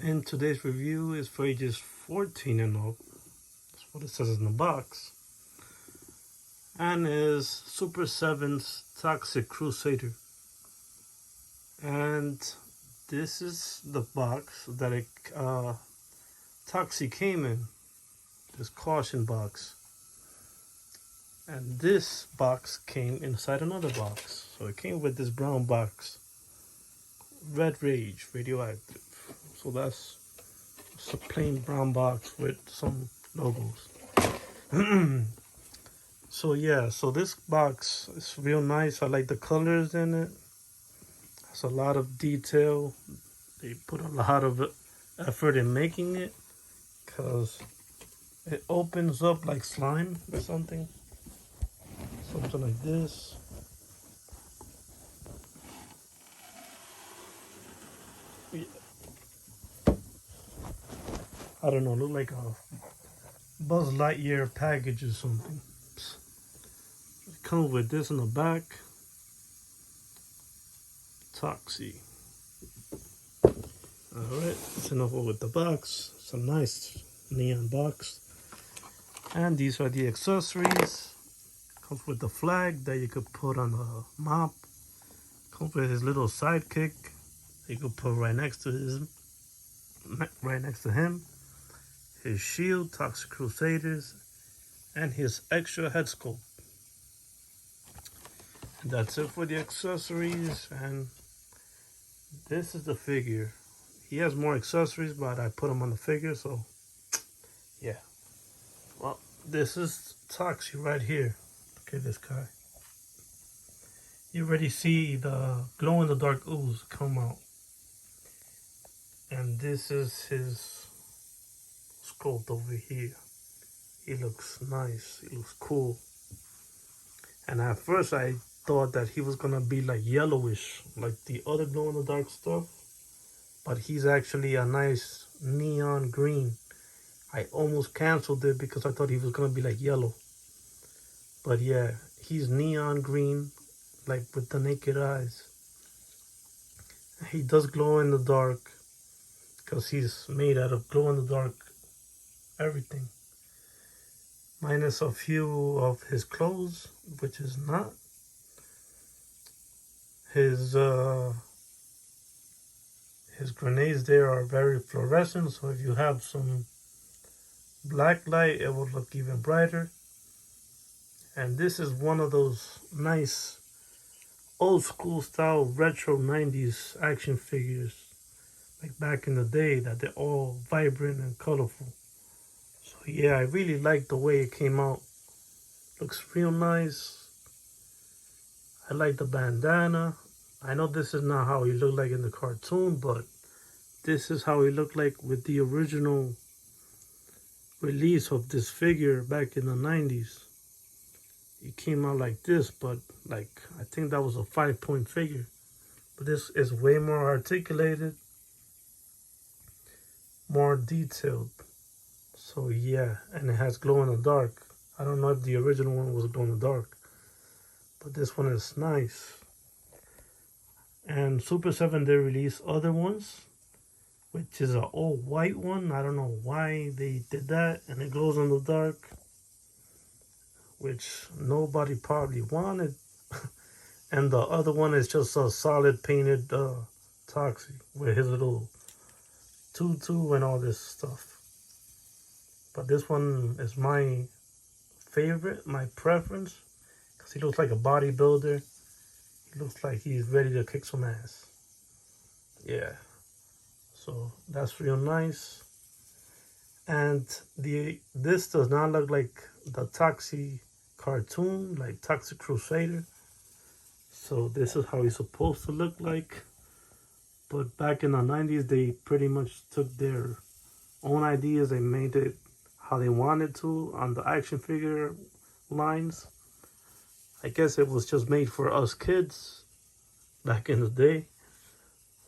And today's review is for ages 14 and up. That's what it says in the box. And is Super 7's Toxic Crusader. And this is the box that toxie came in. This caution box. And this box came inside another box. So it came with this brown box. Red Rage, radioactive. So that's a plain brown box with some logos. So yeah, so this box is real nice. I like the colors in it. Has a lot of detail. They put a lot of effort in making it because it opens up like slime or something. Something like this. I don't know, look like a Buzz Lightyear package or something. It comes with this in the back. Toxie. Alright, that's enough with the box. It's a nice neon box. And these are the accessories. Comes with the flag that you could put on the mop. Comes with his little sidekick you could put right next to him. His shield, Toxic Crusaders, and his extra head sculpt. And that's it for the accessories. And this is the figure. He has more accessories, but I put him on the figure, so yeah. Well, this is Toxie right here. Look at this guy. You already see the glow-in-the-dark ooze come out. And this is his sculpt over here. He looks nice. He looks cool. And at first I thought that he was going to be like yellowish, like the other glow-in-the-dark stuff. But he's actually a nice neon green. I almost canceled it because I thought he was going to be like yellow. But yeah, he's neon green, like with the naked eyes. He does glow in the dark because he's made out of glow in the dark everything. Minus a few of his clothes, which is not. His grenades there are very fluorescent, so if you have some black light, it will look even brighter. And this is one of those nice old school style retro 90s action figures, like back in the day, that they're all vibrant and colorful. So yeah, I really like the way it came out. Looks real nice. I like the bandana. I know this is not how he looked like in the cartoon, but this is how he looked like with the original release of this figure back in the 90s. It came out like this, but like I think that was a 5-point figure. But this is way more articulated, more detailed. So yeah, and it has glow in the dark. I don't know if the original one was glow in the dark, but this one is nice. And Super 7 they released other ones, which is an all white one. I don't know why they did that, and it glows in the dark, which nobody probably wanted. And the other one is just a solid painted Toxie with his little tutu and all this stuff. But this one is my favorite, my preference, because he looks like a bodybuilder. He looks like he's ready to kick some ass. Yeah. So that's real nice. And this does not look like the Toxie cartoon, like Toxic Crusader. So this is how he's supposed to look like. But back in the 90s, they pretty much took their own ideas. They made it how they wanted to on the action figure lines. I guess it was just made for us kids back in the day,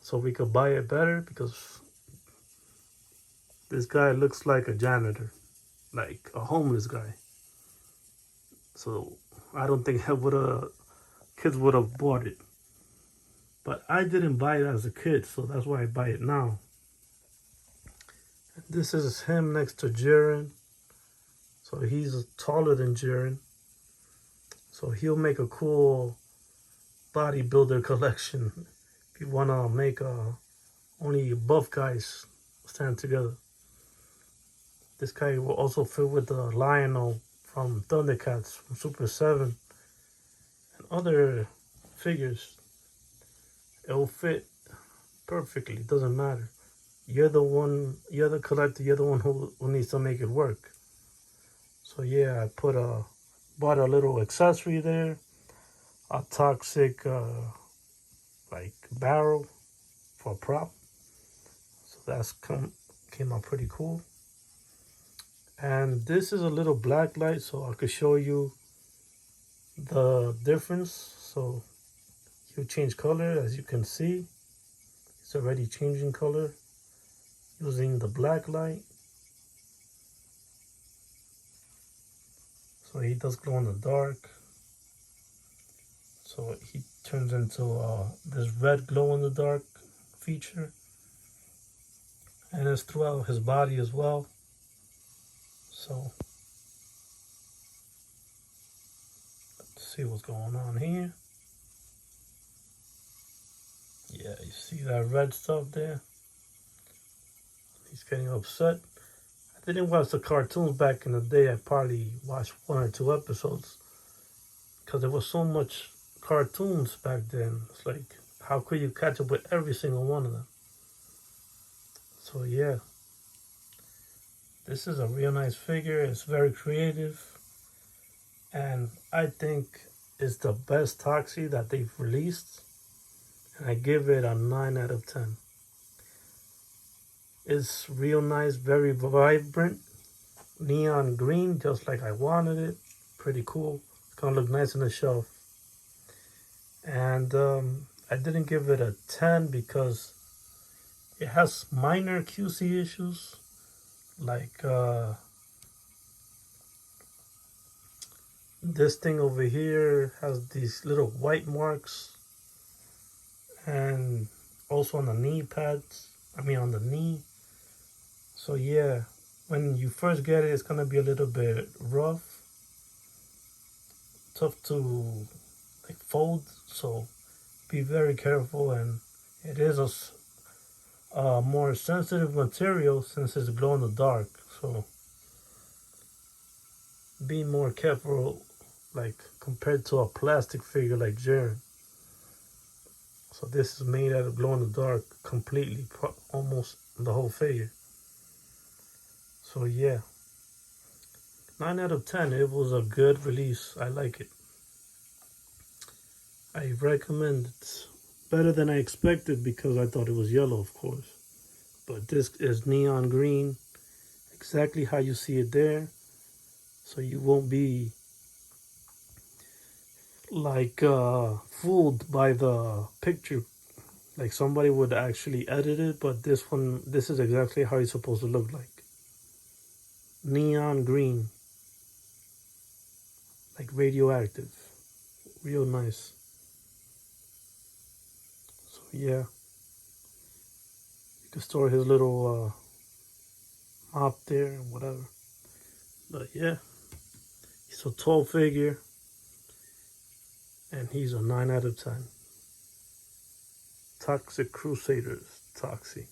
so we could buy it better, because this guy looks like a janitor, like a homeless guy. So I don't think kids would have bought it. But I didn't buy it as a kid, so that's why I buy it now. This is him next to Jiren. So he's taller than Jiren. So he'll make a cool bodybuilder collection if you want to make only buff guys stand together. This guy will also fit with the Lionel from Thundercats from Super 7 and other figures. It will fit perfectly. It doesn't matter. You're the collector, you're the one who needs to make it work. So yeah, I bought a little accessory there, a toxic like barrel for a prop. So came out pretty cool. And this is a little black light, so I could show you the difference. So he'll change color, as you can see. It's already changing color using the black light. So he does glow in the dark. So he turns into this red glow in the dark feature. And it's throughout his body as well. So let's see what's going on here. Yeah, you see that red stuff there? He's getting upset. I didn't watch the cartoons back in the day. I probably watched 1 or 2 episodes because there was so much cartoons back then. It's like, how could you catch up with every single one of them? So yeah, this is a real nice figure. It's very creative, and I think it's the best Toxie that they've released, and I give it a 9 out of 10. It's real nice, very vibrant, neon green, just like I wanted it. Pretty cool. It's gonna look nice on the shelf. And I didn't give it a 10 because it has minor QC issues, like this thing over here has these little white marks, and also on the knee pads. On the knee. So yeah, when you first get it, it's gonna be a little bit rough, tough to like fold. So be very careful, and it is a more sensitive material since it's glow in the dark. So be more careful, like compared to a plastic figure like Jiren. So this is made out of glow in the dark completely, almost the whole figure. So yeah, 9 out of 10. It was a good release. I like it. I recommend it. Better than I expected because I thought it was yellow, of course. But this is neon green, exactly how you see it there. So you won't be like fooled by the picture. Like somebody would actually edit it, but this is exactly how it's supposed to look like. Neon green, like radioactive, real nice. So yeah, you can store his little mop there and whatever. But yeah, he's a tall figure, and he's a 9 out of 10. Toxic Crusaders, Toxie.